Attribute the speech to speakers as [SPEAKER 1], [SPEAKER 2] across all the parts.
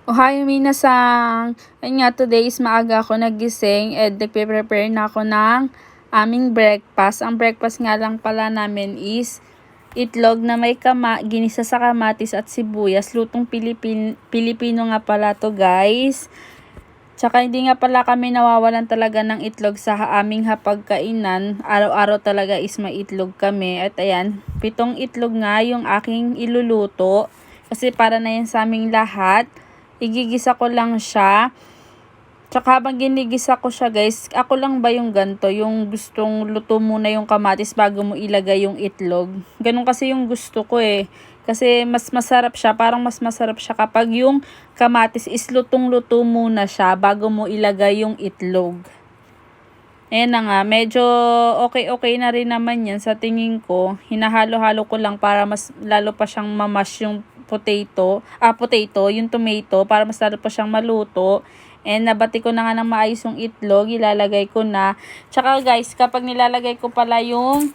[SPEAKER 1] Ohayo minasang! Ayun nga, today is maaga ako nagising and nagpe-prepare na ako ng aming breakfast. Ang breakfast nga lang pala namin is itlog na may ginisa sa kamatis at sibuyas. Lutong Pilipino nga pala to, guys. Tsaka hindi nga pala kami nawawalan talaga ng itlog sa aming hapagkainan. Araw-araw talaga is may itlog kami. At ayan, 7 itlog nga yung aking iluluto. Kasi para na yan sa aming lahat. Igigisa ko lang siya. Tsaka habang ginigisa ko siya, guys, ako lang ba yung ganto? Yung gustong luto muna yung kamatis bago mo ilagay yung itlog. Ganun kasi yung gusto ko eh. Kasi mas masarap siya. Parang mas masarap siya kapag yung kamatis is lutong-luto muna siya bago mo ilagay yung itlog. Ayan na nga. Medyo okay na rin naman yan sa tingin ko. Hinahalo-halo ko lang para mas lalo pa siyang mamash yung potato, yung tomato, para mas lalo pa siyang maluto. And nabati ko na nga ng maayos yung itlog, ilalagay ko na. Tsaka guys, kapag nilalagay ko pala yung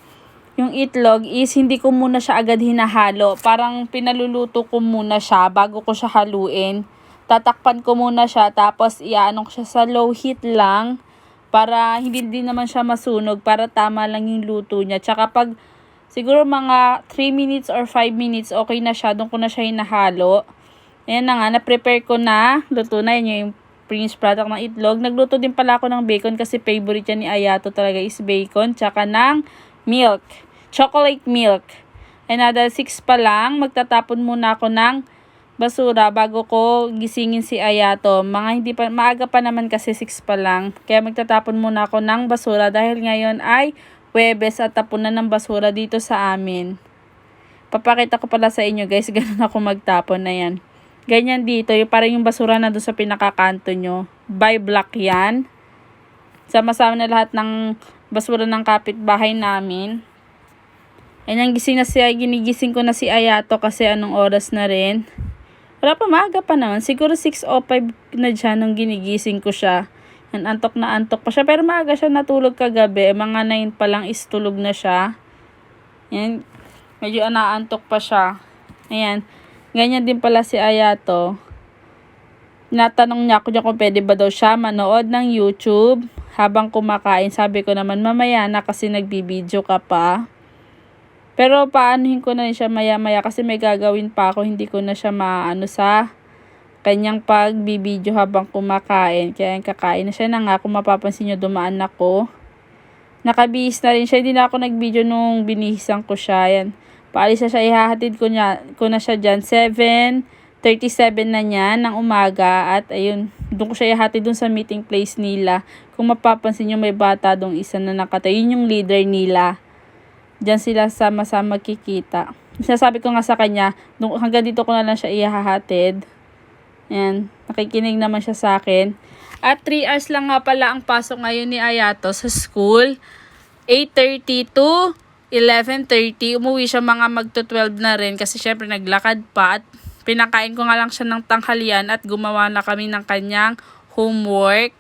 [SPEAKER 1] itlog is hindi ko muna siya agad hinahalo. Parang pinaluluto ko muna siya bago ko siya haluin. Tatakpan ko muna siya tapos iaano ko siya sa low heat lang para hindi din naman siya masunog, para tama lang yung luto niya. Tsaka pag siguro mga 3 minutes or 5 minutes, okay na siya. Doon ko na siya hinahalo. Ayan na nga, na-prepare ko na. Luto na yun yung finished product ng itlog. Nagluto din pala ako ng bacon kasi favorite yan ni Ayato talaga is bacon. Tsaka ng milk. Chocolate milk. Another 6 pa lang. Magtatapon muna ako ng basura bago ko gisingin si Ayato. Maaga pa naman kasi 6 pa lang. Kaya magtatapon muna ako ng basura dahil ngayon ay Huwebes at tapunan ng basura dito sa amin. Papakita ko pala sa inyo, guys, ganun ako magtapon na yan. Ganyan dito, parang yung basura na doon sa pinakakanto nyo. By block yan. Sama-sama na lahat ng basura ng kapitbahay namin. Ayan, ginigising ko na si Ayato kasi anong oras na rin. Wala pa, maaga pa naman. Siguro 6:05 na dyan nung ginigising ko siya. Antok na antok pa siya. Pero maaga siya natulog kagabi. Mga 9 pa lang is tulog na siya. Yan. Medyo anaantok pa siya. Ayan. Ganyan din pala si Ayato. Natanong niya ako dyan kung pwede ba daw siya manood ng YouTube habang kumakain. Sabi ko naman mamaya na kasi nagbibideo ka pa. Pero paanuhin ko na rin siya maya-maya kasi may gagawin pa ako. Hindi ko na siya maano sa kanyang pagbibideo habang kumakain. Kaya kakain na siya na nga. Kung mapapansin nyo, dumaan ako. Nakabihis na rin siya. Hindi na ako nag-video nung binihisan ko siya. Yan. Paalis na siya. Ihahatid ko na siya dyan. 7:37 na niya ng umaga. At ayun, doon ko siya ihahatid doon sa meeting place nila. Kung mapapansin nyo, may bata doon isa na nakatayo. Yun yung leader nila. Diyan sila sama-sama kikita. Sinasabi ko nga sa kanya, hanggang dito ko na lang siya ihahatid. Ayan, nakikinig naman siya sa akin. At 3 hours lang nga pala ang pasok ngayon ni Ayato sa school. 8:30 to 11:30. Umuwi siya mga magto-12 na rin kasi syempre naglakad pa. At pinakain ko nga lang siya ng tanghalian at gumawa na kami ng kanyang homework.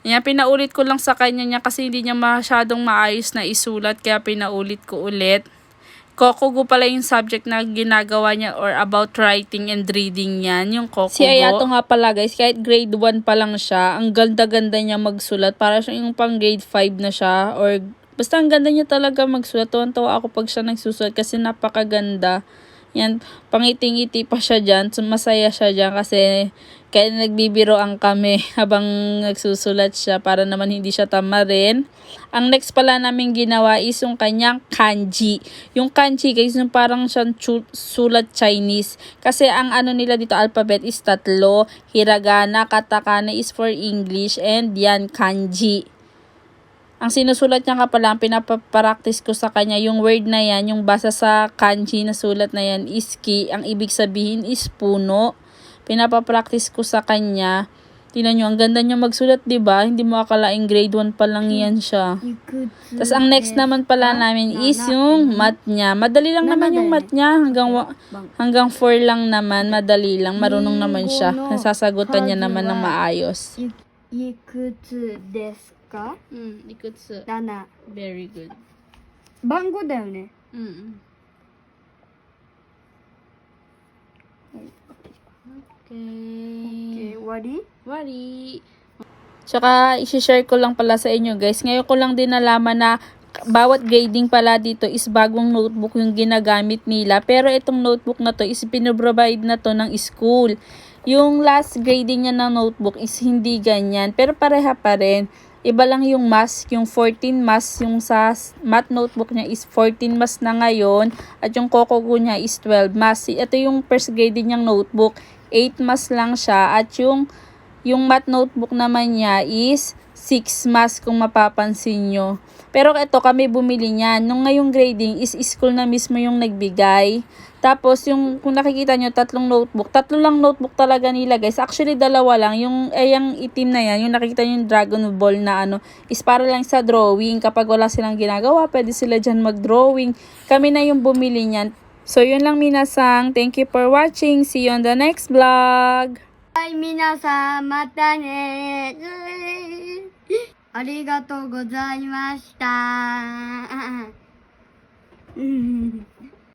[SPEAKER 1] Ayan, pinaulit ko lang sa kanya niya kasi hindi niya masyadong maayos na isulat kaya pinaulit ko ulit. Kokugo pala yung subject na ginagawa niya or about writing and reading yan, yung Kokugo. Si Ayato nga pala, guys, kahit grade 1 pa lang siya, ang ganda-ganda niya magsulat. Para siya yung pang grade 5 na siya or basta ang ganda niya talaga magsulat. Tuwan-tuwa ako pag siya nagsusulat kasi napakaganda. Yan, pangiting-ngiti pa siya dyan. So, masaya siya dyan kasi kaya nagbibiroan kami habang nagsusulat siya para naman hindi siya tamarin. Ang next pala namin ginawa is yung kanyang kanji. Yung kanji, guys, yung parang siyang sulat Chinese. Kasi ang ano nila dito, alphabet is 3. Hiragana, katakana is for English, and yan, kanji. Ang sinusulat niya nga pala, ang pinapapractice ko sa kanya, yung word na yan, yung basa sa kanji na sulat na yan is ki. Ang ibig sabihin is puno. Pinapapractice ko sa kanya. Tingnan nyo, ang ganda niya magsulat, diba? Hindi mo akalaing grade 1 pa lang yan siya. Tapos ang next naman pala namin is yung math niya. Madali lang naman yung math niya. Hanggang 4 lang naman. Madali lang. Marunong naman siya. Nasasagutan niya naman ng maayos.
[SPEAKER 2] Ikutsu desu ka?
[SPEAKER 1] Ikutsu.
[SPEAKER 2] 7.
[SPEAKER 1] Very good.
[SPEAKER 2] 番号だよね。
[SPEAKER 1] Okay.
[SPEAKER 2] wari?
[SPEAKER 1] Wari. Tsaka, isi-share ko lang pala sa inyo guys. Ngayon ko lang din nalaman na bawat grading pala dito is bagong notebook yung ginagamit nila. Pero itong notebook na to is pinoprovide na to ng school. Yung last grading niya ng notebook is hindi ganyan. Pero pareha pa rin. Iba lang yung math, yung 14 math, yung sa math notebook niya is 14 math na ngayon. At yung Kokogo niya is 12 math. Ito yung first grading niyang notebook. 8 math lang siya. At yung math notebook naman niya is 6 math kung mapapansin nyo. Pero ito kami bumili niyan. Nung ngayong grading is school na mismo yung nagbigay. Tapos yung kung nakikita nyo tatlo lang notebook talaga nila guys. Actually dalawa lang. Yung itim na yan, yung nakikita nyo yung Dragon Ball na is para lang sa drawing. Kapag wala silang ginagawa, pwede sila dyan mag-drawing. Kami na yung bumili niyan. So yun lang minasang. Thank you for watching. See you on the next vlog.
[SPEAKER 2] はい、皆さん、またね。ありがとうございました。